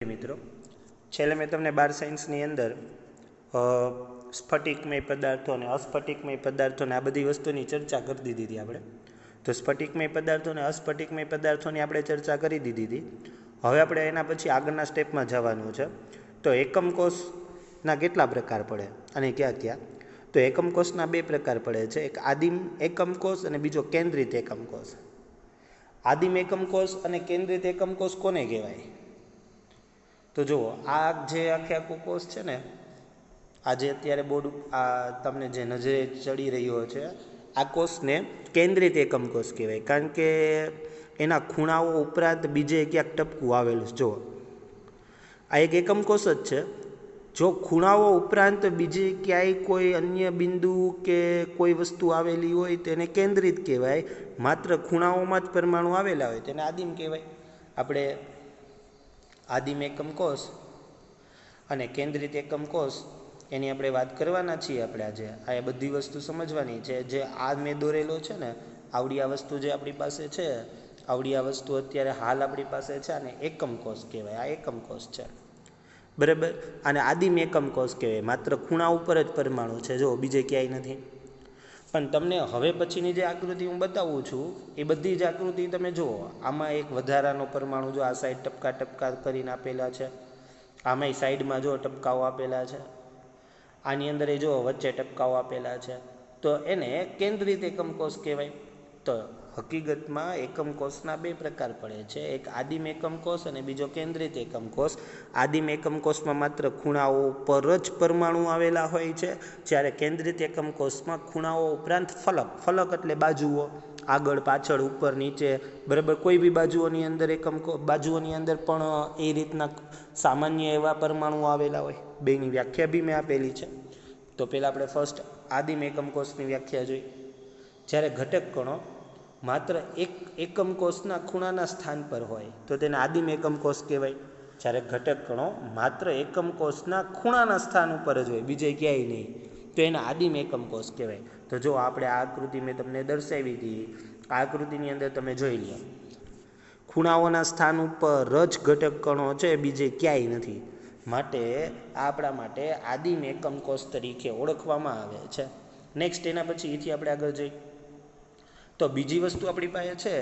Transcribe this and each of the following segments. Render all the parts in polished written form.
મિત્રો, છેલ્લે મેં તમને 12 સાયન્સની અંદર સ્ફટિકમય પદાર્થો અને અસ્ફટિકમય પદાર્થોને આ બધી વસ્તુની ચર્ચા કરી દીધી હતી આપણે. તો સ્ફટિકમય પદાર્થો અને અસ્ફટિકમય પદાર્થોની આપણે ચર્ચા કરી દીધી હતી. હવે આપણે એના પછી આગળના સ્ટેપમાં જવાનું છે. તો એકમ કોષના કેટલા પ્રકાર પડે અને ક્યાં ક્યાં? તો એકમ કોષના બે પ્રકાર પડે છે, એક આદિમ એકમ કોષ અને બીજો કેન્દ્રિત એકમ કોષ. આદિમ એકમ કોષ અને કેન્દ્રિત એકમ કોષ કોને કહેવાય? તો જુઓ, આ જે આખો કોષ છે ને, આ જે અત્યારે બોર્ડ આ તમને જે નજરે ચડી રહ્યો છે, આ કોષને કેન્દ્રિત એકમ કોષ કહેવાય. કારણ કે એના ખૂણાઓ ઉપરાંત બીજે ક્યાંક ટપકું આવેલું. જુઓ, આ એક એકમ કોષ જ છે. જો ખૂણાઓ ઉપરાંત બીજે ક્યાંય કોઈ અન્ય બિંદુ કે કોઈ વસ્તુ આવેલી હોય તેને કેન્દ્રિત કહેવાય. માત્ર ખૂણાઓમાં જ પરમાણુ આવેલા હોય તેને આદિમ કહેવાય. આપણે આદિમ એકમ કોષ અને કેન્દ્રિત એકમ કોષ એની આપણે વાત કરવાના છીએ. આપણે આજે આ બધી વસ્તુ સમજવાની છે. જે આ મેં દોરેલો છે ને, આવડી આ વસ્તુ જે આપણી પાસે છે, આવડી આ વસ્તુ અત્યારે હાલ આપણી પાસે છે, અને એકમ કોષ કહેવાય. આ એકમ કોષ છે, બરાબર. અને આદિમ એકમ કોષ કહેવાય. માત્ર ખૂણા ઉપર જ પરમાણુ છે, જો બીજે ક્યાંય નથી. પણ તમને હવે પછીની જે આકૃતિ હું બતાવું છું એ બધી જ આકૃતિ તમે જુઓ. આમાં એક વધારાનો પરમાણુ જો આ સાઈડ ટપકા ટપકા કરીને આપેલા છે, આમાંય સાઈડમાં જો ટપકાઓ આપેલા છે, આની અંદર એ જો વચ્ચે ટપકાઓ આપેલા છે, તો એને કેન્દ્રિત એકમ કોષ કહેવાય. તો હકીકતમાં એકમ કોષના બે પ્રકાર પડે છે, એક આદિમ એકમ કોષ અને બીજો કેન્દ્રિત એકમ કોષ. આદિમ એકમ કોષમાં માત્ર ખૂણાઓ પર જ પરમાણુ આવેલા હોય છે, જ્યારે કેન્દ્રિત એકમ કોષમાં ખૂણાઓ ઉપરાંત ફલક, ફલક એટલે બાજુઓ, આગળ પાછળ ઉપર નીચે, બરાબર. કોઈ બી બાજુઓની અંદર બાજુઓની અંદર પણ એ રીતના સામાન્ય એવા પરમાણુ આવેલા હોય. બેની વ્યાખ્યા બી મેં આપેલી છે. તો પહેલાં આપણે ફર્સ્ટ આદિમ એકમ કોષની વ્યાખ્યા જોઈ. જ્યારે ઘટક કણો માત્ર એક એકમ કોષના ખૂણાના સ્થાન પર હોય તો તેને આદિમ એકમ કોષ કહેવાય. જ્યારે ઘટક કણો માત્ર એકમ કોષના ખૂણાના સ્થાન ઉપર જ હોય, બીજે ક્યાંય નહીં, તો એને આદિમ એકમ કોષ કહેવાય. તો જો આપણે આ આકૃતિ મેં તમને દર્શાવી હતી, આ આકૃતિની અંદર તમે જોઈ લો, ખૂણાઓના સ્થાન ઉપર જ ઘટક કણો છે, બીજે ક્યાંય નથી. માટે આપણા માટે આદિમ એકમ કોષ તરીકે ઓળખવામાં આવે છે. નેક્સ્ટ એના પછી એથી આપણે આગળ જઈએ તો બીજી વસ્તુ આપણી પાસે છે,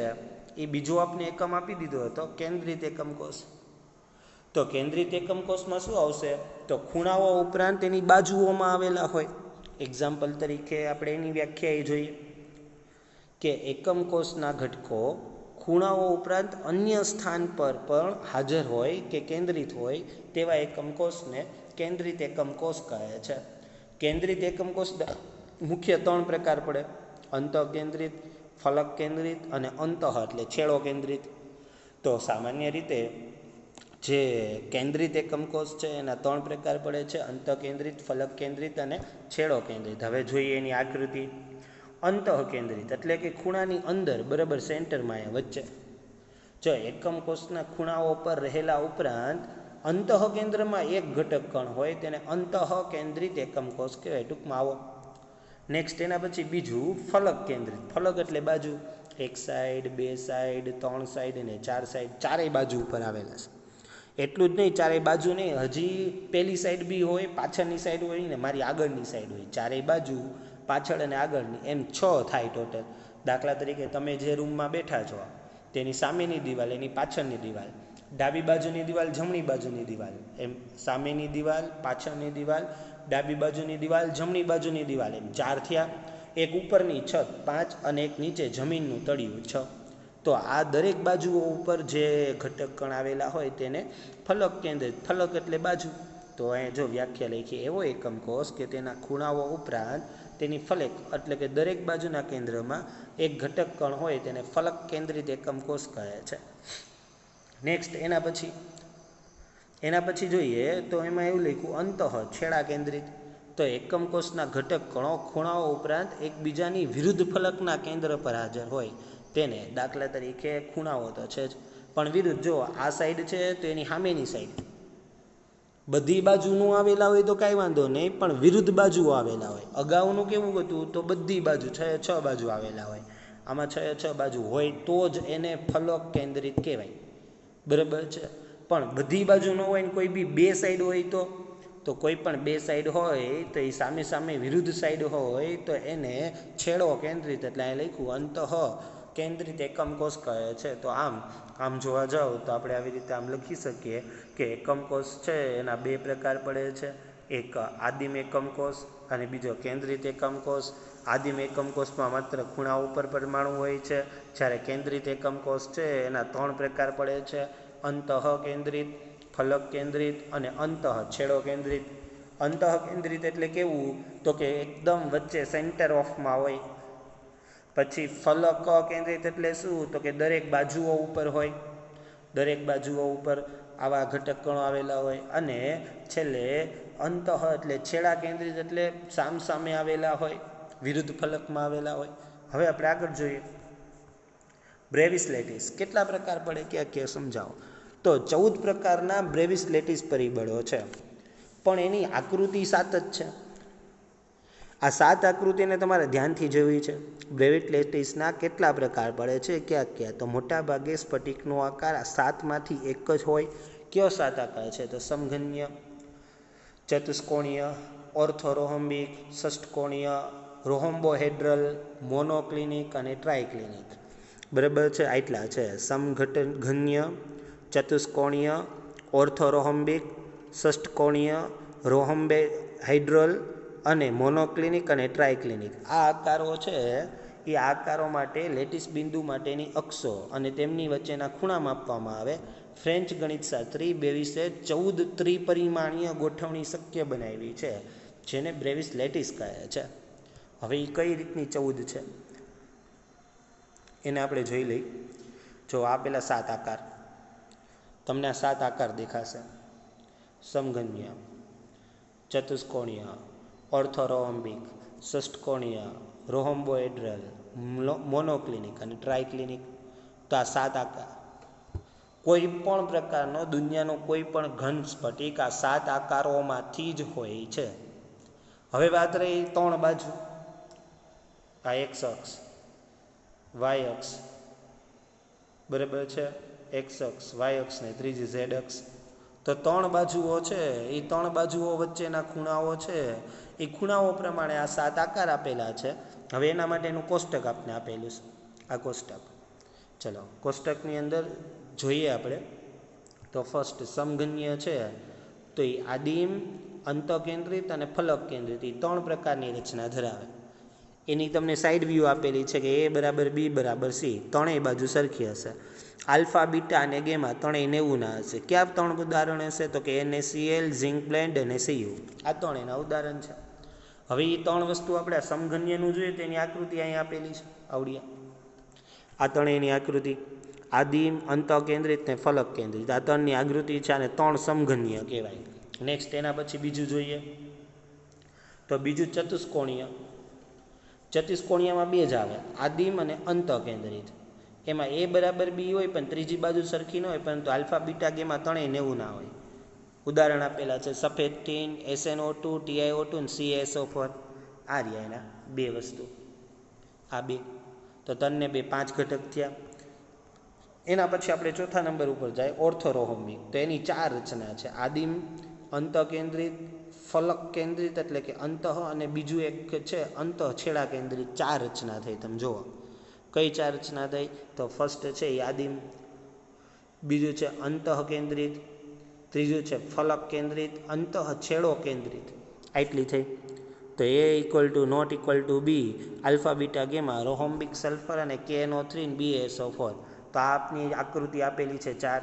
એ બીજો આપણે એકમ આપી દીધો હતો કેન્દ્રિત એકમ કોષ. તો કેન્દ્રિત એકમ કોષમાં શું આવશે? તો ખૂણાઓ ઉપરાંત એની બાજુઓમાં આવેલા હોય. એક્ઝામ્પલ તરીકે આપણે એની વ્યાખ્યા એ જોઈએ કે એકમ કોષના ઘટકો ખૂણાઓ ઉપરાંત અન્ય સ્થાન પર પણ હાજર હોય કે કેન્દ્રિત હોય તેવા એકમ કોષને કેન્દ્રિત એકમ કોષ કહે છે. કેન્દ્રિત એકમ કોષ મુખ્ય 3 પ્રકાર પડે: અંતઃકેન્દ્રિત, ફલક કેન્દ્રિત અને અંતઃ એટલે છેડો કેન્દ્રિત. તો સામાન્ય રીતે જે કેન્દ્રિત એકમ કોષ છે એના 3 પ્રકાર પડે છે: અંતઃકેન્દ્રિત, ફલક કેન્દ્રિત અને છેડો કેન્દ્રિત. હવે જોઈએ એની આકૃતિ. અંતઃકેન્દ્રિત એટલે કે ખૂણાની અંદર, બરાબર, સેન્ટરમાં એ વચ્ચે. જો એકમ કોષના ખૂણાઓ પર રહેલા ઉપરાંત અંતઃકેન્દ્રમાં એક ઘટક કણ હોય તેને અંતઃકેન્દ્રિત એકમ કોષ કહેવાય. ટૂંકમાં આવો. નેક્સ્ટ એના પછી બીજું ફલક કેન્દ્રિત. ફલક એટલે બાજુ, એક સાઈડ, બે સાઈડ, 3 સાઈડ અને 4 સાઈડ, ચારેય બાજુ ઉપર આવેલા છે. એટલું જ નહીં, ચારેય બાજુ નહીં, હજી પેલી સાઈડ બી હોય, પાછળની સાઈડ હોય ને મારી આગળની સાઈડ હોય. ચારેય બાજુ, પાછળ અને આગળની, એમ 6 થાય ટોટલ. દાખલા તરીકે તમે જે રૂમમાં બેઠા છો તેની સામેની દિવાલ, એની પાછળની દિવાલ, ડાબી બાજુની દિવાલ, જમણી બાજુની દિવાલ, એમ સામેની દિવાલ, પાછળની દિવાલ, ડાબી બાજુની દિવાલ, જમણી બાજુની દિવાલ, એમ 4 થયા. એક ઉપરની છત 5 અને એક નીચે જમીનનું તળિયું 6. તો આ દરેક બાજુઓ ઉપર જે ઘટક કણ આવેલા હોય તેને ફલક કેન્દ્રિત, ફલક એટલે બાજુ. તો અહીંયા જો વ્યાખ્યા લખી, એવો એકમ કોષ કે તેના ખૂણાઓ ઉપરાંત તેની ફલક એટલે કે દરેક બાજુના કેન્દ્રમાં એક ઘટક કણ હોય તેને ફલક કેન્દ્રિત એકમ કોષ કહે છે. નેક્સ્ટ એના પછી જોઈએ તો એમાં એવું લખ્યું અંતઃ, છેડા કેન્દ્રિત. તો એકમ કોષના ઘટક કણો ખૂણાઓ ઉપરાંત એકબીજાની વિરુદ્ધ ફલકના કેન્દ્ર પર હાજર હોય તેને, દાખલા તરીકે ખૂણાઓ તો છે જ, પણ વિરુદ્ધ. જો આ સાઈડ છે તો એની સામેની સાઈડ બધી બાજુનું આવેલા હોય તો કાંઈ વાંધો નહીં, પણ વિરુદ્ધ બાજુઓ આવેલા હોય. અગાઉનું કેવું હતું? તો બધી બાજુ 6 બાજુ આવેલા હોય. આમાં 6 બાજુ હોય તો જ એને ફલક કેન્દ્રિત કહેવાય, બરાબર છે. પણ બધી બાજુ ન હોય ને કોઈ બી બે સાઈડ હોય તો કોઈ પણ બે સાઈડ હોય તો એ સામે સામે વિરુદ્ધ સાઈડ હોય તો એને છેડો કેન્દ્રિત એટલે અહીં લખ્યું અંતઃ કેન્દ્રિત એકમ કોષ કહે છે. તો આમ જોવા જાઓ તો આપણે આવી રીતે આમ લખી શકીએ કે એકમ કોષ છે એના બે પ્રકાર પડે છે, એક આદિમ એકમ કોષ અને બીજો કેન્દ્રિત એકમ કોષ. આદિમ એકમ કોષમાં માત્ર ખૂણા ઉપર પરમાણુ હોય છે, જ્યારે કેન્દ્રિત એકમ કોષ છે એના 3 પ્રકાર પડે છે, અંતઃ કેન્દ્રિત, ફલક કેન્દ્રિત અને અંતઃ છેડો કેન્દ્રિત. અંતઃ કેન્દ્રિત એટલે કેવું તો કે એકદમ વચ્ચે સેન્ટર ઓફમાં હોય. પછી ફલક કેન્દ્રિત એટલે શું તો કે દરેક બાજુઓ ઉપર હોય, દરેક બાજુઓ ઉપર આવા ઘટક કણો આવેલા હોય. અને છેલ્લે અંતઃ એટલે છેડા કેન્દ્રિત એટલે સામસામે આવેલા હોય, વિરુદ્ધ ફલકમાં આવેલા હોય. હવે આપણે આગળ જોઈએ. બ્રેવિસ લેટિસ કેટલા પ્રકાર પડે કે સમજાવો. તો 14 પ્રકારના બ્રેવિસ લેટિસ પરિબળો છે, પણ એની આકૃતિ 7 જ છે. આ 7 આકૃતિને તમારે ધ્યાનથી જોવી છે. બ્રેવિસ લેટિસના કેટલા પ્રકાર પડે છે ક્યાં તો મોટા ભાગે સ્ફટિકનો આકાર આ 7માંથી એક જ હોય. કયો 7 આકાર છે તો સમઘનીય, ચતુષ્કોણીય, ઓર્થોરોહોમ્બિક, ષષ્ઠકોણીય, રોહોમ્બોહેડ્રલ, મોનોક્લિનિક અને ટ્રાયક્લિનિક. બરાબર છે, આટલા છે. સમઘનીય, ચતુષ્કોણીય, ઓર્થોરોહોમ્બિક, ષષ્ઠકોણીય, રોહોમ્બોહેડ્રલ અને મોનોક્લિનિક અને ટ્રાયક્લિનિક. આ આકારો છે એ આકારો માટે લેટિસ બિંદુ માટેની અક્ષો અને તેમની વચ્ચેના ખૂણા માપવામાં આવે. ફ્રેન્ચ ગણિતશાસ્ત્રી બ્રેવિસે 14 ત્રિપરિમાણીય ગોઠવણી શક્ય બનાવી છે, જેને બ્રેવિસ લેટિસ કહે છે. હવે એ કઈ રીતની 14 છે એને આપણે જોઈ લઈ. જો આ પેલા 7 આકાર, તમને આ 7 આકાર દેખાશે. સમઘનીય, ચતુષ્કોણીય, ઓર્થોરોહોમ્બિક, ષષ્ઠકોણીય, રોહોમ્બોહેડ્રલ, મોનોક્લિનિક અને ટ્રાયક્લિનિક. તો આ 7 આકાર, કોઈ પણ પ્રકારનો દુનિયાનો કોઈ પણ ઘન સ્ફટિક આ 7 આકારોમાંથી જ હોય છે. હવે વાત રહી 3 બાજુ. આ એક્સ અક્ષ, વાય અક્ષ, બરાબર છે, એક્સ અક્ષ, વાય અક્ષ ને ત્રીજી ઝેડ અક્ષ. તો 3 બાજુઓ છે, એ 3 બાજુઓ વચ્ચેના ખૂણાઓ છે, એ ખૂણાઓ પ્રમાણે આ 7 આકાર આપેલા છે. હવે એના માટેનું કોષ્ટક આપણે આપેલું છે, આ કોષ્ટક. ચલો કોષ્ટકની અંદર જોઈએ આપણે. તો ફર્સ્ટ સમઘનીય છે તો એ આદિમ, અંતઃકેન્દ્રિત અને ફલક કેન્દ્રિત એ 3 પ્રકારની રચના ધરાવે. એની તમને સાઈડ વ્યૂ આપેલી છે કે એ બરાબર બી બરાબર સી, ત્રણેય બાજુ સરખી હશે. આલ્ફા, બીટા અને ગેમા ત્રણેય 90ના હશે. ક્યાં 3 ઉદાહરણ હશે તો કે NaCl, ઝિંક બ્લેન્ડ અને Cu. આ 3 એના ઉદાહરણ છે. હવે એ 3 વસ્તુ આપણે સમઘનીયનું જોઈએ તો એની આકૃતિ અહીં આપેલી છે, આવડિયા. આ 3 એની આકૃતિ આદિમ, અંતઃકેન્દ્રિત ને ફલક કેન્દ્રિત, આ 3ની આકૃતિ છે અને 3 સમઘનીય કહેવાય. નેક્સ્ટ એના પછી બીજું જોઈએ તો બીજું ચતુષ્કોણીય. ચતુષ્કોણીયમાં 2 જ આવે, આદિમ અને અંતઃકેન્દ્રિત. એમાં એ બરાબર બી હોય પણ ત્રીજી બાજુ સરખી ન હોય, પરંતુ આલ્ફા, બીટા, ગેમા ત્રણેય 90ના હોય. ઉદાહરણ આપેલા છે સફેદ ટીન, SnO2, TiO2 અને CaSO4. આ રહ્યા એના 2 વસ્તુ, આ 2. તો 3 ને 2 5 ઘટક થયા. એના પછી આપણે ચોથા નંબર ઉપર જાય ઓર્થોરોહોમ્બિક. તો એની 4 રચના છે, આદિમ, અંતઃકેન્દ્રિત, ફલક કેન્દ્રિત એટલે કે અંતઃ અને બીજું એક છે અંતઃ છેડા કેન્દ્રિત. 4 રચના થઈ. તમે જુઓ કઈ 4 રચના થઈ તો ફર્સ્ટ છે એ આદિમ, બીજું છે અંતઃ કેન્દ્રિત, ત્રીજું છે ફલક કેન્દ્રિત, અંતઃ છેડો કેન્દ્રિત. આટલી થઈ. તો A = B, alpha, beta, gamma, rhombic sulphur અને KNO3 અને BaSO4. તો આપની આકૃતિ આપેલી છે 4,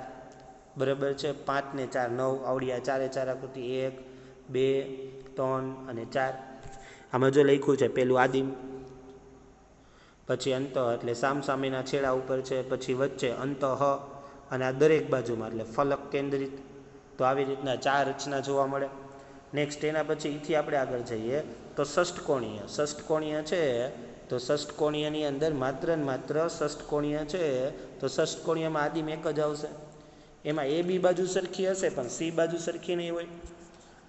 બરાબર છે. 5 ને 4 9, આવડિયા 4 એ 4 આકૃતિ 1, 2, 3 અને 4. આમાં જો લખ્યું છે પેલું આદિમ, પછી અંતઃ એટલે સામસામેના છેડા ઉપર છે, પછી વચ્ચે અંતઃ અને આ દરેક બાજુમાં એટલે ફલક કેન્દ્રિત. તો આવી રીતના 4 રચના જોવા મળે. નેક્સ્ટ એના પછી એથી આપણે આગળ જઈએ તો ષષ્ઠકોણીય. ષષ્ઠકોણીય છે તો ષષ્ઠકોણીયની અંદર માત્ર ને માત્ર ષષ્ઠકોણીય છે તો ષષ્ઠકોણીયમાં આદિમ એક જ આવશે. એમાં એ બી બાજુ સરખી હશે પણ સી બાજુ સરખી નહીં હોય.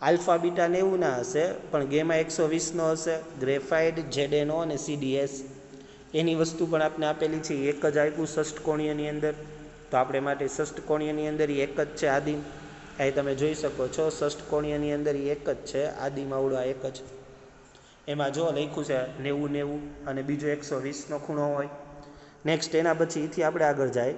આલ્ફા, બીટા 90ના હશે પણ ગેમા 120નો હશે. ગ્રેફાઇટ, ZNO અને CDS એની વસ્તુ પણ આપણે આપેલી છે, એક જ આપ્યું ષષ્ઠકોણીયની અંદર. તો આપણે માટે ષષ્ઠકોણીયની અંદર એક જ છે આદિમ, એ તમે જોઈ શકો છો ષષ્ઠકોણીયની અંદર એક જ છે આદિમ, આવડો એક જ. એમાં જો લખ્યું છે 90 અને બીજો 120નો ખૂણો હોય. નેક્સ્ટ એના પછીથી આપણે આગળ જાય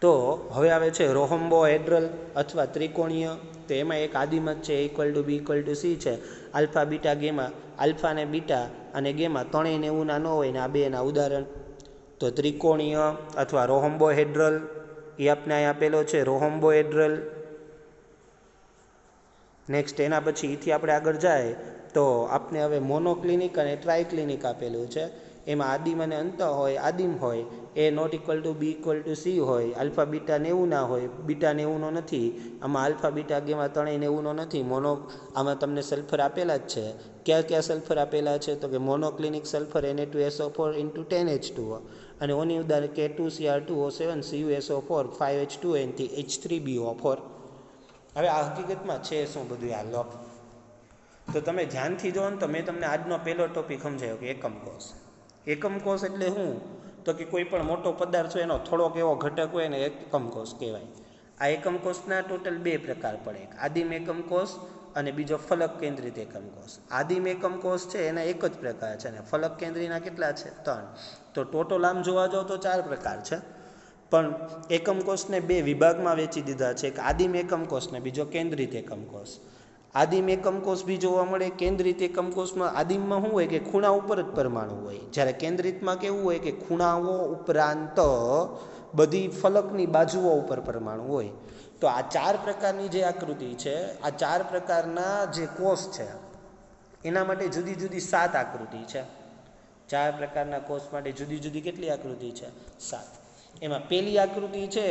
તો હવે આવે છે રોહમ્બોહેડ્રલ અથવા ત્રિકોણીય. તો એમાં એક આદિમ જ છે A=B=C છે. આલ્ફા બીટા ગેમા, આલ્ફા ને બીટા અને ગેમા ત્રણેય 90ના ન હોય ને આ બેના ઉદાહરણ. તો ત્રિકોણીય અથવા રોહમ્બોહેડ્રલ એ આપણે અહીં આપેલો છે રોહમ્બોહેડ્રલ. નેક્સ્ટ એના પછી એથી આપણે આગળ જાય તો આપણે હવે મોનોક્લિનિક અને ટ્રાયક્લિનિક આપેલું છે. એમાં આદિમ અને અંત હોય, આદિમ હોય A=B=C હોય, આલ્ફા બીટા 90ના હોય, બીટા 90નો નથી. આમાં આલ્ફા બીટા ગેમા ત્રણેય 90નો નથી. આમાં તમને સલ્ફર આપેલા જ છે. ક્યાં ક્યાં સલ્ફર આપેલા છે તો કે મોનોક્લિનિક સલ્ફર Na2SO4 × 10H2O અને ઓની ઉદાહરણ K2Cr2O7 CuSO4 5H2N H3BO4. હવે આ હકીકતમાં છે શું બધું આ લોક, તો તમે ધ્યાનથી જો ને તો મેં તમને આજનો પહેલો ટોપિક સમજાયો કે એકમ કોષ. એકમ કોષ એટલે શું તો કે કોઈ પણ મોટો પદાર્થ હોય એનો થોડોક એવો ઘટક હોય ને એકમ કોષ કહેવાય. આ એકમ કોષના ટોટલ 2 પ્રકાર પડે, એક આદિમ એકમ કોષ અને બીજો ફલક કેન્દ્રિત એકમ કોષ. આદિમ એકમ કોષ છે એના એક જ પ્રકાર છે અને ફલક કેન્દ્રીના કેટલા છે 3. તો ટોટલ આમ જોવા જાવ તો 4 પ્રકાર છે, પણ એકમ કોષને 2 વિભાગમાં વેચી દીધા છે, એક આદિમ એકમ કોષ ને બીજો કેન્દ્રિત એકમ કોષ. આદિમ એકમ કોષ બી જોવા મળે. કેન્દ્રિત એકમ કોષમાં આદિમમાં શું હોય કે ખૂણા ઉપર જ પરમાણુ હોય, જ્યારે કેન્દ્રિતમાં કેવું હોય કે ખૂણાઓ ઉપરાંત બધી ફલકની બાજુઓ ઉપર પરમાણુ હોય. તો આ 4 પ્રકારની જે આકૃતિ છે, આ 4 પ્રકારના જે કોષ છે એના માટે જુદી જુદી 7 આકૃતિ છે. 4 પ્રકારના કોષ માટે જુદી જુદી કેટલી આકૃતિ છે 7. એમાં પહેલી આકૃતિ છે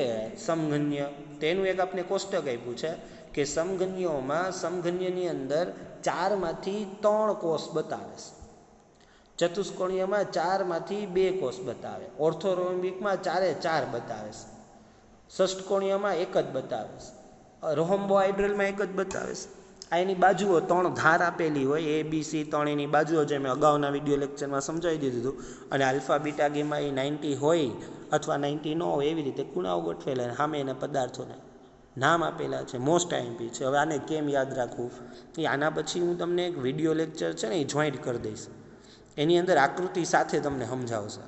સમઘન્ય. તેનું એક આપણે કોષ્ટક આપ્યું છે કે સમઘન્યોમાં સમઘન્યની અંદર 4માંથી 3 કોષ બતાવે છે, ચતુષ્કોણીયમાં 4માંથી 2 કોષ બતાવે, ઓર્થોરોમ્બિકમાં 4 બતાવે છે, ષષ્ઠકોણીયમાં 1 જ બતાવે છે, રોહમ્બોહાઇડ્રલમાં 1 જ બતાવે છે. આ એની બાજુઓ 3 ધાર આપેલી હોય ABC 3 એની બાજુઓ, જે મેં અગાઉના વિડીયો લેક્ચરમાં સમજાવી દીધું હતું. અને આલ્ફા બીટા ગેમા એ 90 હોય અથવા 90 ન હોય એવી રીતે ખૂણાઓ ગોઠવેલા, સામે એના પદાર્થોને નામ આપેલા છે. મોસ્ટ આઈએમપી છે. હવે આને કેમ યાદ રાખવું એ આના પછી હું તમને એક વિડીયો લેક્ચર છે ને એ જોઈન્ટ કરી દઈશ, એની અંદર આકૃતિ સાથે તમને સમજાવશે.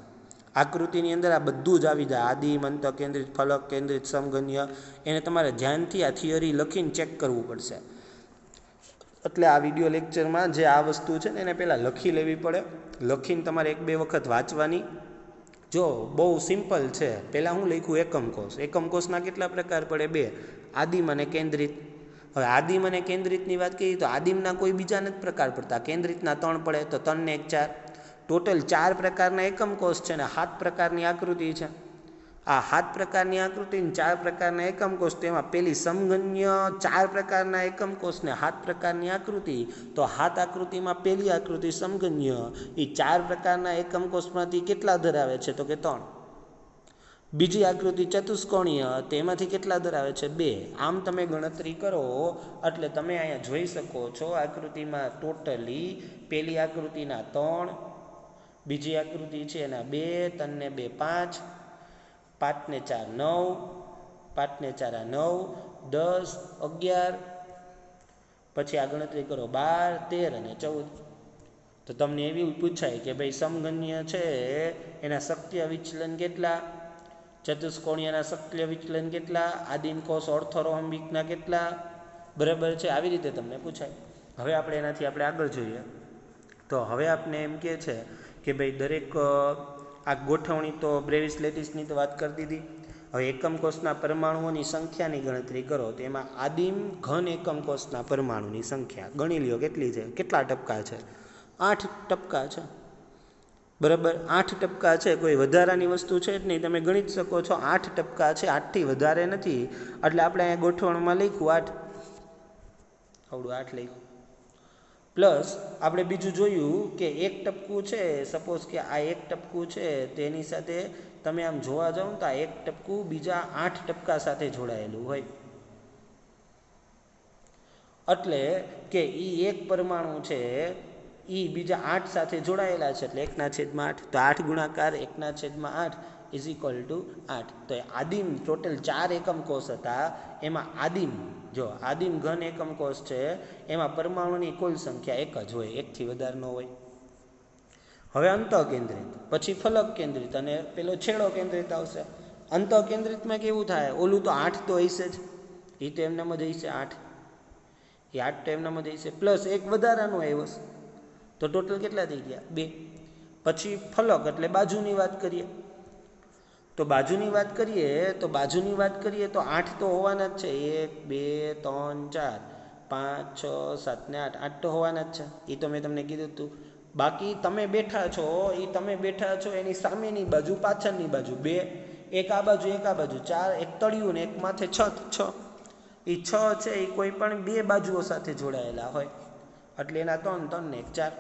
આકૃતિની અંદર આ બધું જ આવી જાય, આદિમ, અંત કેન્દ્રિત, ફલક કેન્દ્રિત, સમઘન્ય. એને તમારે ધ્યાનથી આ થિયરી લખીને ચેક કરવું પડશે. એટલે આ વિડીયો લેક્ચરમાં જે આ વસ્તુ છે ને એને પહેલાં લખી લેવી પડે, લખીને તમારે 1-2 વખત વાંચવાની. જો બહુ સિમ્પલ છે. પહેલાં હું લખ્યું એકમ કોષ. એકમ કોષના કેટલા પ્રકાર પડે 2, આદિમ અને કેન્દ્રિત. હવે આદિમ અને કેન્દ્રિતની વાત કરીએ તો આદિમના કોઈ બીજા નથી પ્રકાર પડતા, કેન્દ્રિતના 3 પડે, તો 3 ને 1 4. ટોટલ 4 પ્રકારના એકમ કોષ છે ને 7 પ્રકારની આકૃતિ છે. આ 7 પ્રકારની આકૃતિ 4 પ્રકારના એકમ કોષ, તેમાં પેલી સમઘન્ય 4 પ્રકારના એકમ કોષ ને 7 પ્રકારની આકૃતિ. તો 7 આકૃતિમાં પહેલી આકૃતિ સમઘન્ય એ 4 પ્રકારના એકમ કોષમાંથી કેટલા ધરાવે છે તો કે 3. બીજી આકૃતિ ચતુષ્કોણીય, તેમાંથી કેટલા ધરાવે છે 2. આમ તમે ગણતરી કરો એટલે તમે અહીંયા જોઈ શકો છો આકૃતિમાં ટોટલી પહેલી આકૃતિના 3, બીજી આકૃતિ છે એના 2, 3 ને 2 5, 5 ને 4 9, 5 ને 4 9, 10, 11, પછી આ ગણતરી કરો 12, 13 અને 14. તો તમને એવી પૂછાય કે ભાઈ સમઘન્ય છે એના શક્ય વિચલન કેટલા, ચતુષ્કોણીયના શક્ય વિચલન કેટલા, આદિમ કોષ ઓર્થોરોમ્બિકના કેટલા, બરાબર છે, આવી રીતે તમને પૂછાય. હવે આપણે એનાથી આપણે આગળ જોઈએ તો હવે આપણે એમ કહે છે કે ભાઈ દરેક આ ગોઠવણી તો બ્રેવિસ લેટિસની તો વાત કરી દીધી. હવે એકમ કોષના પરમાણુઓની સંખ્યાની ગણતરી કરો તો એમાં આદિમ ઘન એકમ કોષના પરમાણુની સંખ્યા ગણી લ્યો કેટલી છે, કેટલા ટપકા છે, 8 ટપકા છે, બરાબર. 8 ટપકા છે, કોઈ વધારાની વસ્તુ છે જ નહીં, તમે ગણી જ શકો છો 8 ટપકા છે, 8થી વધારે નથી. એટલે આપણે અહીંયા ગોઠવણમાં લખ્યું 8, આવડું 8 લખ્યું. પ્લસ આપણે બીજું જોયું કે 1 ટપકું છે, સપોઝ કે આ 1 ટપકું છે તેની સાથે તમે આમ જોવા જાઓ તો આ 1 ટપકું બીજા 8 ટપકા સાથે જોડાયેલું હોય, એટલે કે એ એક પરમાણુ છે એ બીજા 8 સાથે જોડાયેલા છે, એટલે 1/8. તો 8 ગુણાકાર 1/8 ઇઝ ઇક્વલ ટુ 8. તો આદિમ ટોટલ 4 એકમ કોષ હતા, એમાં આદિમ જો આદિમ ઘન એકમ કોષ છે એમાં પરમાણુની કુલ સંખ્યા 1 જ હોય, 1 થી વધારે ન હોય. હવે અંતઃકેન્દ્રિત, પછી ફલક કેન્દ્રિત અને પેલો છેડો કેન્દ્રિત આવશે. અંતઃકેન્દ્રિતમાં કેવું થાય, ઓલું તો 8 તો હશે જ, એ તો એમનામ જ હશે 8, એ 8 તો એમનામ જ હશે, પ્લસ એક વધારાનું આવ્યો, તો ટોટલ કેટલા થઈ ગયા 2. પછી ફલક એટલે બાજુની વાત કરીએ, તો બાજુની વાત કરીએ તો 8 તો હોવાના જ છે, 1 2 3 4 5 6 7 ને 8 8 તો હોવાના જ છે, એ તો મેં તમને કીધું હતું. બાકી તમે બેઠા છો એની સામેની બાજુ પાછળની બાજુ 2, એક આ બાજુ 4, એક તળિયું ને એક માથે છત 6, એ 6 છે એ કોઈ પણ 2 બાજુઓ સાથે જોડાયેલા હોય, એટલે એના 3 3 ને 1 4.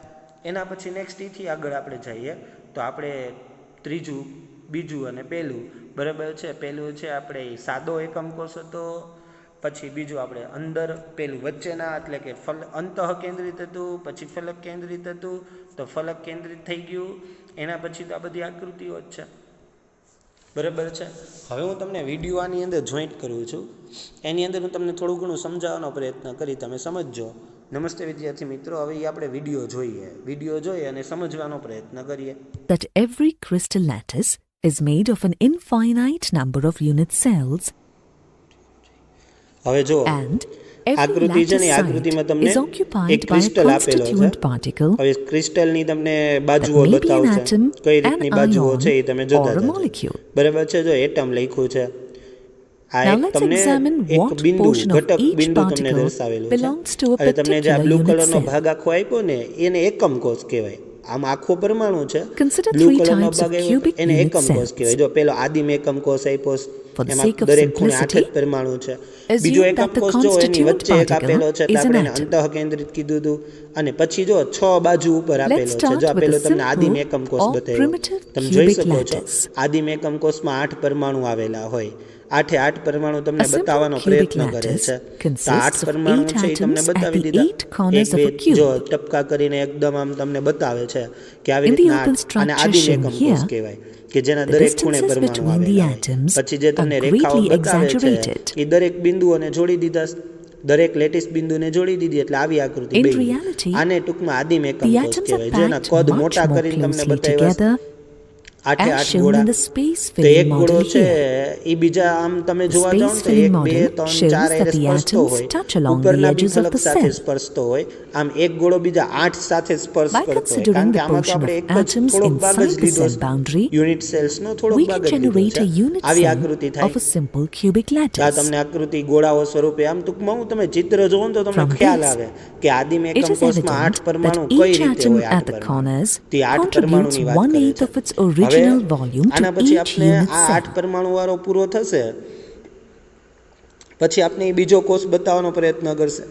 એના પછી નેક્સ્ટ એથી આગળ આપણે જઈએ તો આપણે ત્રીજું, બીજું અને પહેલું, બરાબર છે. પહેલું છે આપણે સાદો એકમ કોષ હતો, પછી બીજું આપણે અંદર પેલું વચ્ચેના એટલે કે અંતઃ કેન્દ્રિત હતું, પછી ફલક કેન્દ્રિત હતું, તો ફલક કેન્દ્રિત થઈ ગયું. એના પછી તો આ બધી આકૃતિઓ જ છે, બરાબર છે. હવે હું તમને વિડીયો આની અંદર જોઈન્ટ કરું છું, એની અંદર હું તમને થોડું ઘણું સમજાવવાનો પ્રયત્ન કરી, તમે સમજજો. નમસ્તે વિદ્યાર્થી મિત્રો, હવે આપણે વિડીયો જોઈએ અને સમજવાનો પ્રયત્ન કરીએ. That every crystal lattice is made of an infinite number of unit cells. હવે જો And every આકૃતિ છે ને, lattice આકૃતિમાં site તમને is occupied એક by a ક્રિસ્ટલ આપેલો છે. constituent particle હવે ક્રિસ્ટલની તમને બાજુઓ that may be an બતાવશે, atom, કઈ an રીતની બાજુઓ ion, છે એ તમે જોતા or a જજો, molecule. બરાબર છે. જો એટમ લખ્યું છે, આ Now એક let's તમને examine એક what બિંદુ, portion of ઘટક each બિંદુ તમને particle દર્શાવેલું છે. belongs to a હવે તમને જે આ particular બ્લુ unit કલરનો cell. ભાગ આખો આપ્યો ને, એને એકમ કોષ કહેવાય. આમ આખો પરમાણુ છે, Consider બ્લુ 3 કલરનો types ભાગ of આવ્યો cubic એને unit એકમ કોષ cells. કહેવાય. જો પેલો આદિમ એકમ કોષ આપ્યો, For the એમાં sake of દરેક ખૂણે 8 જ simplicity, પરમાણુ છે. assume બીજો that એકમ the કોષ જો એની constituent વચ્ચે એક particle આપેલો છે, એટલે is an આપણે એને atom. અંતઃ કેન્દ્રિત કીધું હતું. અને પછી જો 6 બાજુ ઉપર Let's આપેલો છે, start જો with આપેલો a તમને આદિમ simple એકમ કોષ or બતાવ્યો, primitive તમે જોઈ cubic શકો છો. lattice. આદિમ એકમ કોષમાં 8 પરમાણુ આવેલા હોય, 8 8 પરમાણુ તમને A simple બતાવવાનો cubic પ્રયત્ન કરે lattice છે. તો consists 8 of પરમાણુ 8 છે એ તમને atoms at બતાવી the દીધા. 8 corners એક of બે a cube. જો ટપકા કરીને એકદમ આમ તમને બતાવે છે કે આવી In the રીતના open 8 આને structure આદિમ shown એકમ કોષ here, કહેવાય, કે જેના the દરેક ખૂણે distances પરમાણુ between the આવેલા હોય. atoms પછી જે are તમને રેખાઓ greatly બતાવે છે exaggerated. એ દરેક બિંદુઓને જોડી દીધા, દરેક લેટિસ બિંદુને જોડી દીધી, એટલે આવી આકૃતિ In બની. reality, આને ટૂંકમાં આદિમ એકમ the કોષ atoms are કહેવાય. જો એના packed કદ મોટા much more કરીને તમને closely બતાવ્યા together, 8 as 8 shown ગોળા. in the space તો filling એક ગોળો model છે here. એ બીજા આમ તમે The જોવા જાઓ space ને તો filling 1 2 model 3 shows 4 that A the સ્પર્શતો atoms હોય, touch along the ઉપરના બી edges of ફલક the સાથે cell. સ્પર્શતો હોય. આમ એક ગોળો બીજા 8 સાથે સ્પર્શ By કરતો હોય, considering કારણ કે the આમાં તો portion આપણે of એક જ atoms થોડોક ભાગ જ inside the લીધો cell છે, boundary, યુનિટ સેલ્સનો થોડોક we ભાગ can જ લીધો generate છે. a unit આવી cell આકૃતિ of થાય. a simple cubic તો આ lattice. તમને આકૃતિ ગોળાઓ સ્વરૂપે, આમ ટૂંકમાં હું તમે ચિત્ર જોવો ને તો તમને From ખ્યાલ this, આવે કે આદિમ it એકમ is કોષમાં 8 evident પરમાણુ that કઈ each રીતે atom હોય. 8 at the પરમાણુ corners તે 8 contributes પરમાણુની વાત કરે 1/8 છે. of its હવે original volume to આના પછી each આપણે unit આ 8 cell. પરમાણુ વાળો પૂરો થશે, પછી આપણે એ બીજો કોષ બતાવવાનો પ્રયત્ન કરશે.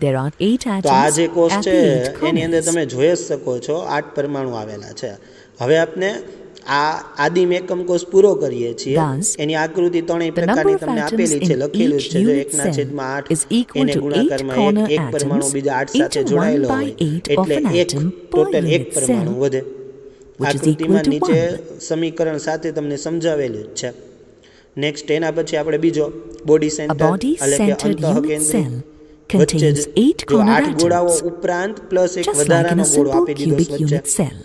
There are 8 તો આ atoms જે કોષ at છે the 8 એની અંદર corners. તમે જોઈ જ શકો છો 8 પરમાણુ આવેલા છે. હવે આપણે આ આદિમ એકમ કોષ પૂરો કરીએ છીએ. Thus, એની આકૃતિ ત્રણેય the number પ્રકારની of તમને atoms આપેલી છે, in લખેલું each જ છે. જો unit 1/8 cell is equal એને to 8 ગુણાકારમાં corner એક પરમાણુ atoms બીજા 8 સાથે into જોડાયેલો 1/8 હોય, of એટલે an એક atom per ટોટલ એક unit પરમાણુ cell, વધે. which is equal આકૃતિમાં to નીચે 1. સમીકરણ સાથે તમને સમજાવેલું જ છે. નેક્સ્ટ એના પછી આપણે બીજો બોડી A સેન્ટર એટલે કે body-centered અંતઃ unit કેન્દ્રિત cell વચ્ચે contains 8 જો cornered 8 ગોળાઓ atoms, ઉપરાંત પ્લસ એક just like in વધારાનો a ગોળો simple આપી દીધો cubic વચ્ચે. unit cell.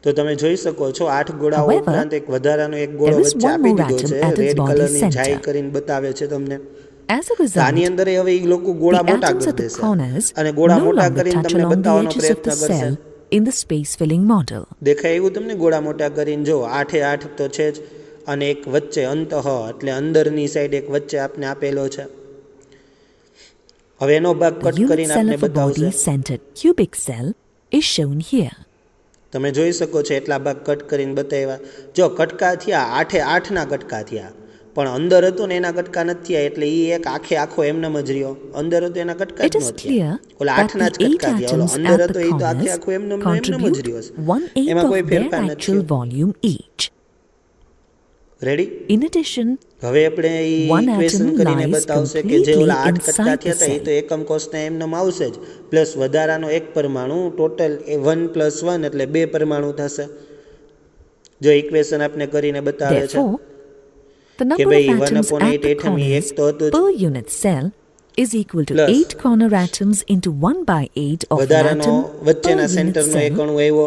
તો તમે જોઈ શકો છો 8 ગોળાઓ However, ઉપરાંત એક વધારાનો એક ગોળો there is વચ્ચે one આપી more દીધો atom છે. at its રેડ body કલરની center. છાઈ કરીને બતાવે છે તમને. As a તો આની result, અંદર હવે એ લોકો ગોળા the મોટા atoms કરી at the દેશે corners અને ગોળા no મોટા longer કરીને touch તમને along the બતાવવાનો edges of પ્રયત્ન the કરશે. cell in the space filling model. દેખાય એવું તમને ગોળા મોટા કરીને? જો 8 8 તો છે જ, અને એક વચ્ચે અંતઃ એટલે અંદરની સાઈડ એક વચ્ચે આપને આપેલો છે. હવે એનો ભાગ The કટ unit કરીને cell આપને of a બતાવશે. body-centered cubic cell is shown here. તમે જોઈ શકો છો એટલા ભાગ કટ કરીને બતાવ્યા. જો કટકા થયા 8 8 ના કટકા થયા, પણ અંદર હતું ને એના કટકા નથી થયા, એટલે એ એક આખે આખો એમનેમ જ રહ્યો. અંદર હતો એના કટકા It જ is ન થયા. clear ઓલા that 8 ના the જ 8 કટકા થયા. ઓલો atoms અંદર at હતો the એ તો આખે corners આખો એમનેમ જ contribute રહ્યો છે. 1/8 એમાં કોઈ of their ફેરફાર નથી actual થયો. volume each. Ready? In addition, હવે આપણે એ one ઇક્વેશન atom કરીને lies બતાવશે કે જે completely ઓલા 8 કટકા inside the થયા હતા એ cell. તો એકમ કોષના એમનેમ આવશે જ, પ્લસ વધારાનો એક પરમાણુ, ટોટલ 1 + 1 એટલે 2 પરમાણુ થશે. જો ઇક્વેશન આપને કરીને બતાવે છે Therefore, the કે number ભાઈ of atoms 1/8 at the atom ઈ એક corners તો હતું જ, per unit cell is equal to Plus 8 corner atoms into 1/8 of an વધારાનો atom per વચ્ચેના unit સેન્ટરનો એક cell, અણુ આવ્યો,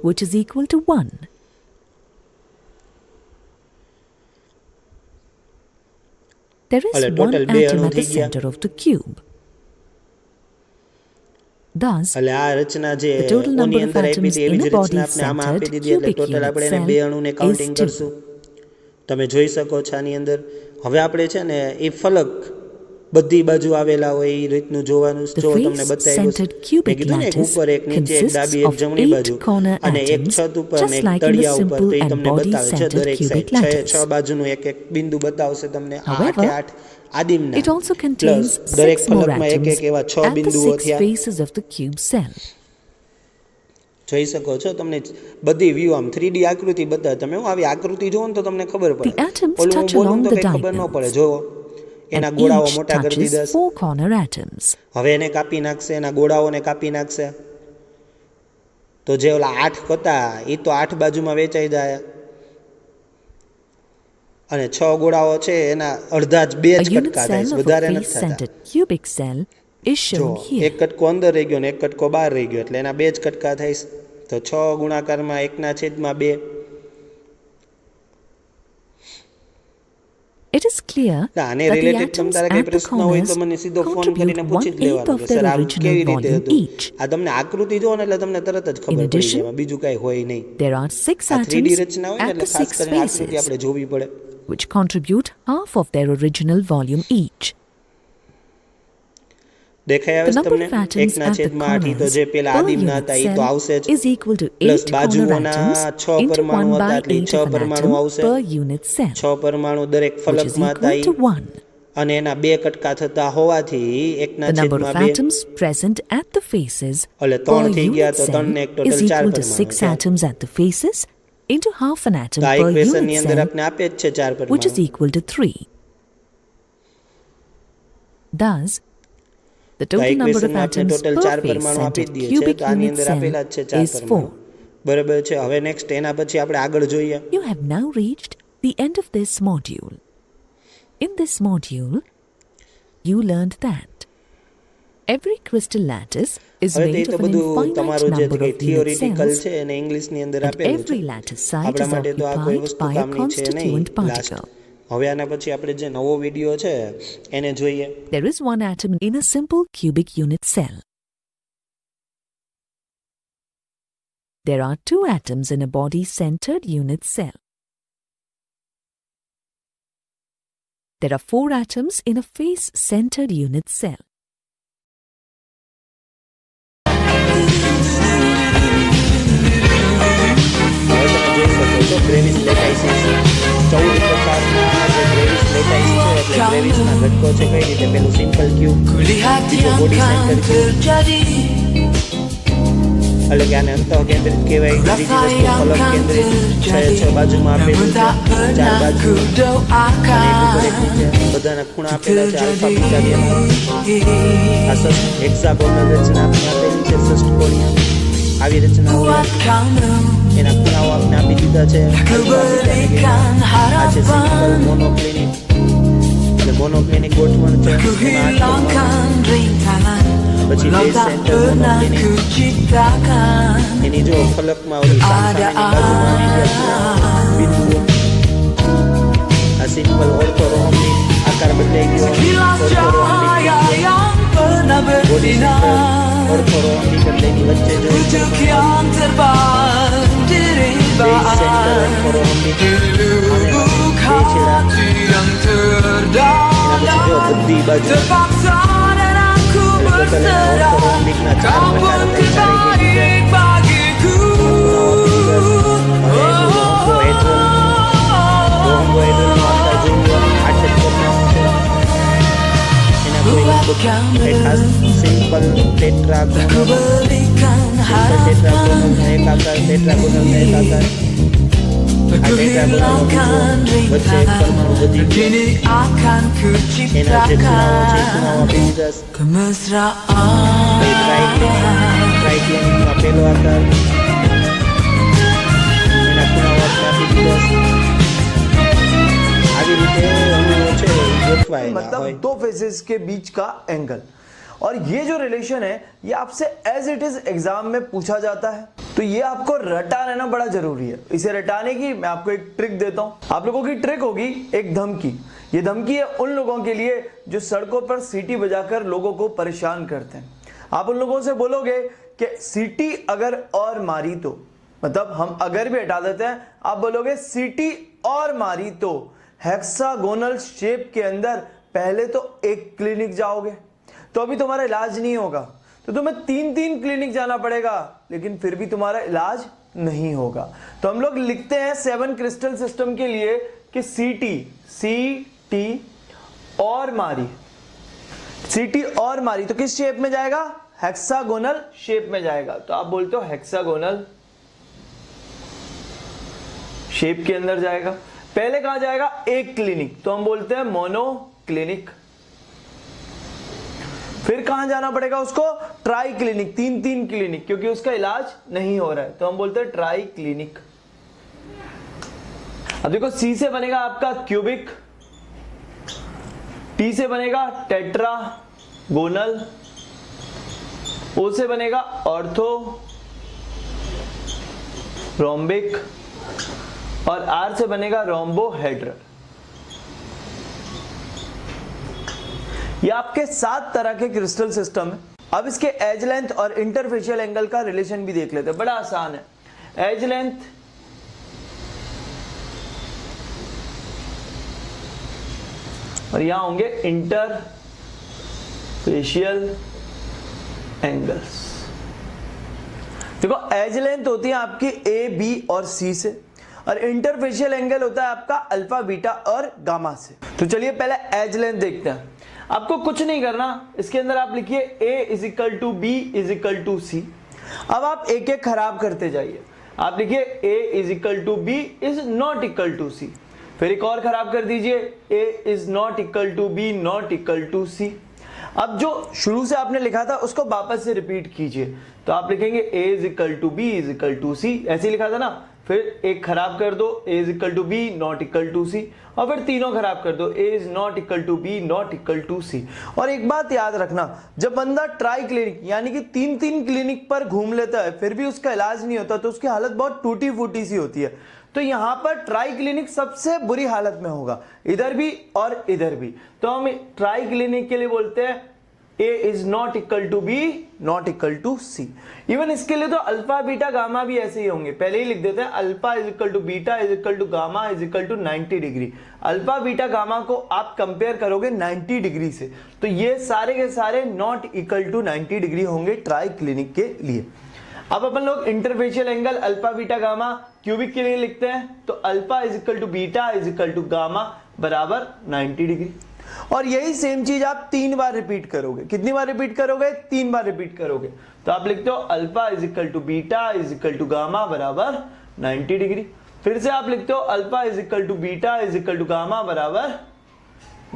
which is equal to 1. There is એટલે one total બે atom અણુ at the થઈ ગયા. center of the cube. Thus, એટલે આ રચના જે the total ઓની number of અંદર આપી atoms હતી એવી in જ a body રચના આપણે આમાં આપી centered દીધી, એટલે cubic ટોટલ unit આપણે એને cell બે અણુને is કાઉન્ટિંગ 2. કરશું. તમે જોઈ શકો છો આની અંદર. હવે આપણે છે ને એ ફલક બધી બાજુ આવેલા હોય એ રીતનું જોવાનું. The જો તમને બતાવ્યું face-centered મેં cubic કીધું ને એક lattice ઉપર એક નીચે એક consists ડાબી એક of જમણી 8 બાજુ corner અને એક atoms, છત ઉપર ને just એક like in the તળિયા ઉપર, simple તો એ and તમને બતાવે છે body-centered દરેક cubic સાઈડ lattice. છ બાજુનું એક એક બિંદુ બતાવશે તમને. આ However, આઠે આઠ આદિમના it also પ્લસ contains દરેક 6 more ફલકમાં એક atoms એક એવા છ at the બિંદુઓ 6 થયા. faces of the cube cell. જોઈ શકો છો તમને બધી વ્યૂ આમ 3D આકૃતિ બતાવે. તમે હું આવી આકૃતિ જોવો ને તો તમને ખબર The પડે. atoms ઓલું હું touch બોલું along ને તો the કઈ ખબર ન પડે. diagonals, જોવો એના and ગોળાઓ each મોટા કરી touches દીધા. 4 corner atoms. હવે એને કાપી નાખશે, એના ગોળાઓને કાપી નાખશે, તો જે ઓલા 8 હતા એ તો 8 બાજુમાં વેચાઈ જાય અને 6 ગોળાઓ છે એના અડધા જ બે A જ unit કટકા cell થાય છે, of a વધારે નથી થતા. face-centered cubic cell is જો shown here. એક કટકો અંદર રહી ગયો ને એક કટકો બહાર રહી ગયો, એટલે એના બે જ કટકા થાય છે. તો 6 ગુણાકારમાં 1/2. It is clear આને that the રિલેટેડ તમ atoms તારે કઈ at the પ્રશ્ન હોય તો corners મને સીધો ફોન contribute કરીને પૂછી જ 1/8 લેવાનો of કે their સર આ original કેવી રીતે volume હતું. each. આ તમને આકૃતિ જોવો ને એટલે તમને તરત જ ખબર પડી addition, જાય, એમાં બીજું કાંઈ હોય નહીં. There are 6 આ 3D atoms રચના હોય ને at એટલે the ખાસ 6 કરીને આકૃતિ faces, આપણે જોવી પડે. which contribute half of their original volume each. દેખાય આવે The છે number તમને? of atoms at the 1/8 તો corners જે પેલા per આદિમના unit હતા એ તો cell આવશે જ, is equal to plus 8 corner બાજુઓના atoms 6 into પરમાણુ હતા એટલે 1/8 6 of an પરમાણુ atom આવશે. per unit cell, 6 પરમાણુ દરેક which is ફલકમાં હતા equal to 1. અને એના બે કટકા થતા હોવાથી The number of 1/2 atoms present at the faces એટલે per 3 થઈ ગયા, unit તો cell 3 ને એક is ટોટલ 4 equal to પરમાણુ 6 થયા. atoms at the faces into half an atom તો આ per ઇક્વેશનની unit અંદર cell, આપણે આપે જ છે 4 which is પરમાણુ. equal to 3. Thus, the તો આ total number of ઇક્વેશનમાં આપણે atoms ટોટલ per 4 પરમાણુ આપી face-centered જ દઈએ છે, cubic તો આની unit અંદર cell આપેલા જ છે 4 is પરમાણુ. 4. બરાબર છે. હવે નેક્સ્ટ એના પછી આપણે આગળ જોઈએ. You have now reached the end of this module. In this module, you learned that every crystal lattice is હવે તો એ made તો of an બધું infinite તમારું જે number કંઈ of unit થિયોરિટિકલ cells, છે એને ઇંગ્લિશની અંદર and આપેલું છે. every lattice site આપણા is માટે તો આ કોઈ occupied વસ્તુ by a કામની છે નહીં. constituent last particle. હવે આના પછી આપણે જે નવો વિડીયો છે એને જોઈએ. There is one atom in a simple cubic unit cell. There are 2 atoms in a body-centered unit cell. There are 4 atoms in a face-centered unit cell. હવે તમે જોઈ શકો છો ગ્રેવિસ લેટાઇસિસ 14 પ્રકારના જે ગ્રેવિસ લેટાઇસ છે એટલે ગ્રેવિસના ઘટકો છે કઈ રીતે. પેલું સિમ્પલ ક્યુબ, Kulihat બીજો yang body kan centre cube, terjadi, એટલે કે આને અંતઃ કેન્દ્રિત કહેવાય. બીજી rasa વસ્તુ yang ફલક kan કેન્દ્રિત, terjadi, 6 બાજુમાં આપેલું namun છે, tak 4 pernah બાજુ ku અને એક ઉપર એક doakan નીચે બધાના ખૂણા આપેલા છે, આલ્ફા બીટા ગેમા. terjadi. આ હેક્સાગોનલ રચના આપણે આપેલી છે, ષષ્ઠકોણીય. આવી રચના Buat kamu એના ખૂણાઓ આપણે આપી દીધા છે. ku berikan આ છે સિમ્પલ harapan, મોનોક્લિનિક, એટલે મોનોક્લિનિક ગોઠવણ છે. ku એમાં 8 પરમાણુ. hilangkan rintangan, પછી walau base tak center pernah monoclinic. ku ciptakan. એની જો ફલકમાં ઓલી Ada સામેની બાજુમાં આવી ગયા બિંદુઓ. આ સિમ્પલ ઓર્થોરોમ્બિક આકાર બદલાઈ ગયો. Kilas cahaya yang pernah body bersinar, centre orthorhombic એટલે એની વચ્ચે જો wujud yang terbang di base centre ribahan, orthorhombic lubuk બે છેડા. hati yang એના પછી જો terdalam, બધી બાજુ terpaksa dan aku એટલે total એના berserah, ઓર્થોરોમ્બિકના 4 kau પ્રકાર pun હતા, ચારે terbaik bagiku. હવે રોમ્બોહેડ્રલ, રોમ્બોહેડ્રલનો આકાર જોઈએ. 8 જ પરમાણુ છે. એના કોઈ કંઈ ખાસ સિમ્પલ ટેટ્રાગોનલ, Ku berikan સિમ્પલ ટેટ્રાગોનલનો એક આકાર, ટેટ્રાગોનલનો એક આકાર. આ Ku hilangkan ટેટ્રાગોનલ વચ્ચે એક પરમાણુ rintangan, વધી ગયો. kini akan ku એના જે ખૂણાઓ છે એ ખૂણાઓ ciptakan આપી દીધા છે. kemesraan. ટ્રાઇક્લિનિકનો પેલો આકાર, એના ખૂણાઓ આપણે આપી દીધો આવી રીતે અણુઓ છે ગોઠવાયેલા मतलब હોય दो फेसेस के बीच का एंगल। और ये जो रिलेशन है ये आपसे एज इट इज एग्जाम में पूछा जाता है, तो ये आपको रटा रहना बड़ा जरूरी है। इसे रटाने की मैं आपको एक ट्रिक देता हूं। आप लोगों की ट्रिक होगी एक धमकी। ये धमकी है उन लोगों के लिए जो सड़कों पर सीटी बजाकर लोगों को परेशान करते हैं। आप उन लोगों से बोलोगे कि सीटी अगर और मारी तो, मतलब हम अगर भी हटा देते हैं, आप बोलोगे सीटी और मारी तो हेक्सागोनल शेप के अंदर पहले तो एक क्लिनिक जाओगे, तो अभी तुम्हारा इलाज नहीं होगा, तो तुम्हें 3 क्लिनिक जाना पड़ेगा, लेकिन फिर भी तुम्हारा इलाज नहीं होगा। तो हम लोग लिखते हैं 7 क्रिस्टल सिस्टम के लिए कि सीटी और मारी, सीटी और मारी तो किस शेप में जाएगा? हेक्सागोनल शेप में जाएगा। तो आप बोलते हो हेक्सागोनल शेप के अंदर जाएगा। पहले कहां जाएगा? एक क्लिनिक, तो हम बोलते हैं मोनो क्लिनिक। फिर कहां जाना पड़ेगा उसको? ट्राई क्लिनिक, 3 क्लिनिक, क्योंकि उसका इलाज नहीं हो रहा है, तो हम बोलते हैं ट्राई क्लिनिक। अब देखो सी से बनेगा आपका क्यूबिक, टी से बनेगा टेट्रागोनल, ओ से बनेगा ऑर्थो रोम्बिक और आर से बनेगा रोम्बोहेड्रल। ये आपके 7 तरह के क्रिस्टल सिस्टम है। अब इसके एज लेंथ और इंटरफेशियल एंगल का रिलेशन भी देख लेते हैं, बड़ा आसान है। एज लेंथ और यहां होंगे इंटरफेशियल एंगल्स। देखो एज लेंथ होती है आपकी ए, बी और सी से, और इंटरफेशियल एंगल होता है आपका अल्फा, बीटा और गामा से। तो चलिए पहले एज लेंथ देखते हैं। आपको कुछ नहीं करना, इसके अंदर आप लिखिए A is equal to B is equal to C. अब आप एक एक खराब करते जाइए। आप लिखिए A is equal to B is not equal to C, फिर एक और खराब कर दीजिए A is not equal to B not equal to C. अब जो शुरू से आपने लिखा था उसको वापस से रिपीट कीजिए, तो आप लिखेंगे A is equal to B is equal to C, ऐसे लिखा था ना। फिर एक खराब कर दो A is equal to B not equal to C, और फिर तीनों खराब कर दो A is not equal to B not equal to C. और एक बात याद रखना, जब बंदा ट्राई क्लिनिक यानी कि 3 क्लिनिक पर घूम लेता है फिर भी उसका इलाज नहीं होता, तो उसकी हालत बहुत टूटी फूटी सी होती है। तो यहां पर ट्राई क्लिनिक सबसे बुरी हालत में होगा, इधर भी और इधर भी। तो हम ट्राई क्लिनिक के लिए बोलते हैं A is not equal to B not equal to C. इवन इसके लिए तो अल्फा, बीटा, गामा भी ऐसे ही होंगे। पहले ही लिख देते हैं alpha is equal to beta is equal to gamma is equal to 90 degree. Alpha, beta, gamma को आप कंपेयर करोगे 90 डिग्री से, तो ये सारे के सारे नॉट इक्वल टू 90 डिग्री होंगे ट्राई क्लिनिक के लिए। अब अपन लोग interfacial angle alpha, beta, gamma cubic के लिए लिखते हैं, तो alpha is equal to beta is equal to gamma बराबर 90 डिग्री। और यही सेम चीज आप 3 बार रिपीट करोगे। कितनी बार रिपीट करोगे? 3 बार रिपीट करोगे। तो आप लिखते हो alpha is equal to beta is equal to gamma बराबर 90 डिग्री। फिर से आप लिखते हो alpha is equal to beta is equal to gamma बराबर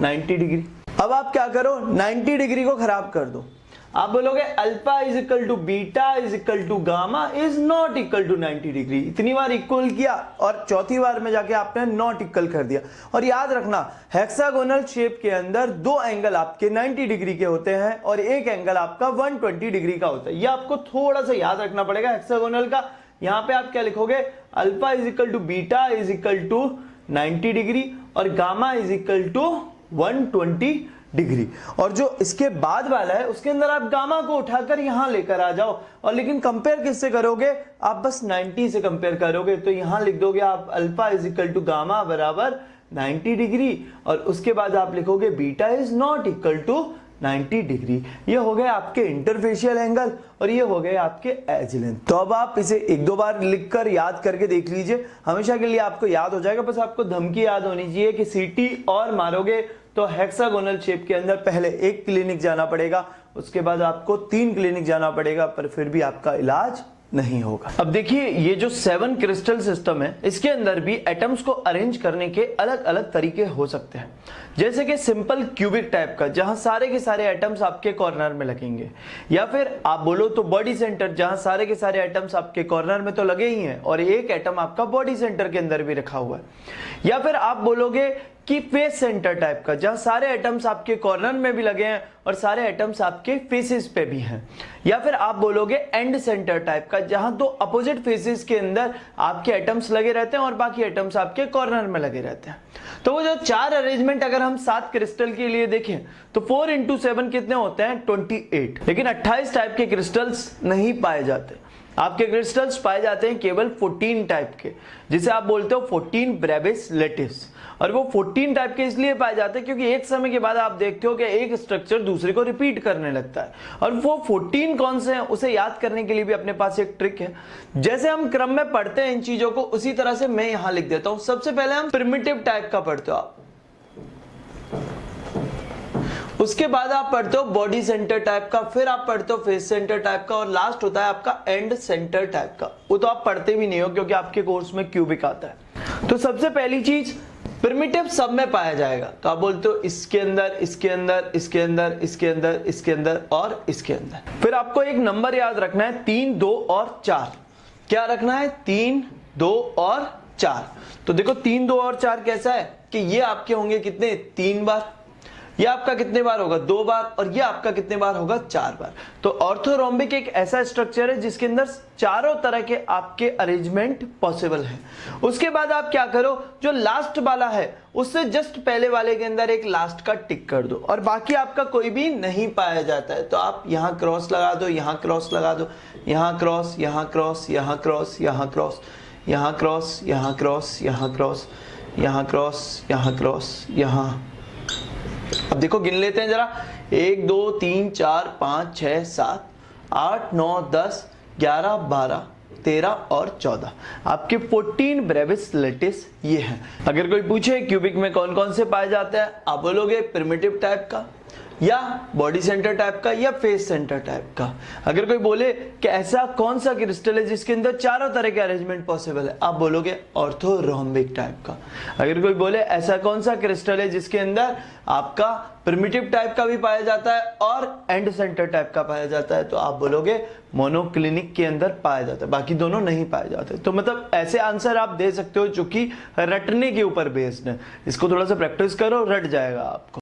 90 डिग्री। अब आप क्या करो? 90 डिग्री को खराब कर दो। आप बोलोगे alpha is equal to beta is equal to gamma is not equal to 90 degree. इतनी बार इक्वल किया और चौथी बार में जाके आपने नॉट इक्वल कर दिया। और याद रखना हेक्सागोनल शेप के अंदर 2 एंगल आपके 90 डिग्री के होते हैं और एक एंगल आपका 120 डिग्री का होता है। ये आपको थोड़ा सा याद रखना पड़ेगा हेक्सागोनल का। यहां पे आप क्या लिखोगे? Alpha is equal to beta is equal to 90 degree और gamma is equal to 120 degree. और जो इसके बाद वाला है उसके अंदर आप गामा को उठाकर यहां लेकर आ जाओ, और लेकिन कंपेयर किससे करोगे? आप बस 90 से कंपेयर करोगे। तो यहां लिख दोगे आप alpha is equal to gamma बराबर 90 डिग्री, और उसके बाद आप लिखोगे beta is not equal to 90 degree. ये हो गए आपके इंटरफेशियल एंगल और ये हो गए आपके एज लेंथ। तो अब आप इसे 1-2 बार लिखकर याद करके देख लीजिए, हमेशा के लिए आपको याद हो जाएगा। बस आपको धमकी याद होनी चाहिए कि सीटी और मारोगे तो हेक्सागोनल शेप के अंदर पहले 1 क्लिनिक जाना पड़ेगा, उसके बाद आपको 3 क्लिनिक जाना पड़ेगा, पर फिर भी आपका इलाज नहीं होगा। अब देखिए ये जो 7 क्रिस्टल सिस्टम है इसके अंदर भी एटम्स को अरेंज करने के अलग अलग तरीके हो सकते हैं, जैसे कि सिंपल क्यूबिक टाइप का जहां सारे के सारे एटम्स आपके कॉर्नर में लगेंगे, या फिर आप बोलो तो बॉडी सेंटर जहां सारे के सारे एटम्स आपके कॉर्नर में तो लगे ही हैं और एक एटम आपका बॉडी सेंटर के अंदर भी रखा हुआ है, या फिर आप बोलोगे कि फेस सेंटर टाइप का जहां सारे एटम्स आपके कॉर्नर में भी लगे हैं और सारे एटम्स आपके फेसेस पे भी हैं, या फिर आप बोलोगे एंड सेंटर टाइप का जहां दो अपोजिट फेसेस के अंदर आपके एटम्स लगे रहते हैं और बाकी एटम्स आपके कॉर्नर में लगे रहते हैं। तो वो जो 4 अरेंजमेंट अगर हम 7 क्रिस्टल के लिए देखें तो 4 into 7 कितने होते हैं 28, लेकिन 28 टाइप के क्रिस्टल्स नहीं पाए जाते। आपके क्रिस्टल्स पाए जाते हैं केवल 14 टाइप के, जिसे आप बोलते हो 14 ब्रेविस लेटिस। और वो 14 टाइप के इसलिए पाए जाते हैं क्योंकि एक समय के बाद आप देखते हो कि एक स्ट्रक्चर दूसरे को रिपीट करने लगता है, और वो 14 कौन से हैं उसे याद करने के लिए भी अपने पास एक ट्रिक है। जैसे हम क्रम में पढ़ते हैं इन चीजों को, उसी तरह से मैं यहां लिख देता हूं। सबसे पहले हम प्रिमिटिव टाइप का पढ़ते हो आप, उसके बाद आप पढ़ते हो बॉडी सेंटर टाइप का, फिर आप पढ़ते हो फेस सेंटर टाइप का, और लास्ट होता है आपका एंड सेंटर टाइप का। वो तो आप पढ़ते भी नहीं हो क्योंकि आपके कोर्स में क्यूबिक आता है। तो सबसे पहली चीज प्रिमिटिव सब में पाया जाएगा, तो आप बोलते हो इसके अंदर, इसके अंदर, इसके अंदर, इसके अंदर, इसके अंदर और इसके अंदर। फिर आपको एक नंबर याद रखना है 3, 2 और 4। क्या रखना है 3, 2 और 4। तो देखो 3, 2 और 4 कैसा है कि ये आपके होंगे कितने 3 बार, ये आपका कितने बार होगा 2 बार, और ये आपका कितने बार होगा 4 बार। तो ऑर्थोरोम्बिक एक ऐसा स्ट्रक्चर है जिसके अंदर चारों तरह के आपके अरेंजमेंट पॉसिबल है। उसके बाद आप क्या करो, जो लास्ट वाला है उससे जस्ट पहले वाले के अंदर एक लास्ट का टिक कर दो, और बाकी आपका कोई भी नहीं पाया जाता है। तो आप यहाँ क्रॉस लगा दो, यहाँ क्रॉस लगा दो, यहाँ क्रॉस, यहाँ क्रॉस, यहाँ क्रॉस, यहाँ क्रॉस, यहाँ क्रॉस, यहाँ क्रॉस, यहाँ क्रॉस, यहाँ क्रॉस, यहाँ क्रॉस, यहाँ। अब देखो गिन लेते हैं जरा, 1, 2, 3, 4, 5, 6, 7, 8, 9, 10, 11, 12, 13 और 14 आपके 14 ब्रेविस लेटिस ये हैं। अगर कोई पूछे क्यूबिक में कौन कौन से पाए जाते हैं, आप बोलोगे प्रिमिटिव टाइप का, या बॉडी सेंटर टाइप का, या फेस सेंटर टाइप का। अगर कोई बोले कि ऐसा कौन सा क्रिस्टल है जिसके अंदर चारों तरह के अरेंजमेंट पॉसिबल है, आप बोलोगे ऑर्थोरोम्बिक टाइप का। अगर कोई बोले ऐसा कौन सा क्रिस्टल है जिसके अंदर आपका प्रिमिटिव टाइप का भी पाया जाता है और एंड सेंटर टाइप का पाया जाता है, तो आप बोलोगे मोनोक्लिनिक के अंदर पाया जाता है, बाकी दोनों नहीं पाए जाते। तो मतलब ऐसे आंसर आप दे सकते हो जो कि रटने के ऊपर बेस्ड है। इसको थोड़ा सा प्रैक्टिस करो, रट जाएगा आपको।